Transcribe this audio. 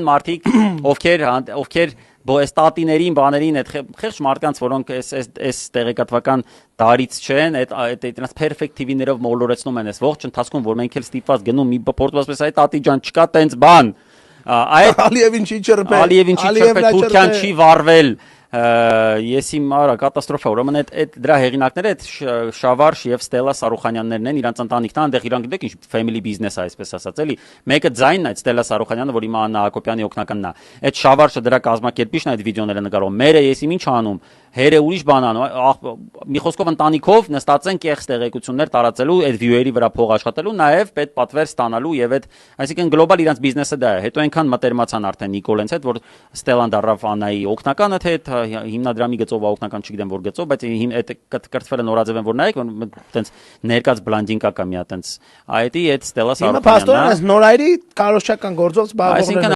Մարդիկ ովքեր այս տատիներին, բաներին, այդ խեղճ մարդկանց, որոնք այս տեղեկատվական տարից չեն, այդ perfect TV-ներով մոլորեցնում են այս ողջ ընթացքում, որ մենք էլ ստիպված գնում մի փորձված պես, այ տատի ջան, չկա տենց բան։ Ալիևին չի չրպել, Թուրքիան չի վառվել, ես իմ արա կատաստրոֆա, ուրեմն այդ դրա հեղինակները այդ Շավարշ եւ Ստելա Սարուխանյաններն են, իրանց ընտանիքն է, այնտեղ իրանք գիտեք ինչ family business է, այսպես ասած, էլի։ Մեկը ձայնն է, Ստելա Սարուխանյանը, որ հիմա Աննա Հակոբյանի օգնականն է։ Այդ Շավարշը դրա կազմակերպիչն է այդ վիդեոները նկարում։ Մերը ես ինչ անում, հերը ուրիշ բան անում, մի խոսքով ընտանիքով նստած են կեղծ տեղեկություններ տարածելու, այդ viewer-ի վրա փող աշխատելու, նաեւ պետ պատվեր ստանալու եւ այդ, այսինքն գլոբալ իրանց բիզնեսը դա է։ Հետո այնքան մտերմացան արդեն Նիկոլենց հետ, որ Ստելան դառավ Աննայի օգնականը, թե հիմնադրամի գծով օգնական չգիտեմ որ գծով, բայց այդ կրթվել է նորաձև են որ նայեք, այտենց ներկած բլանդինկա կա մի հատ այտենց, այդ Ստելա Սարուխանյանն է։ Հիմա փաստորեն այս նորայրի կարոշչական գործով զբաղվողներ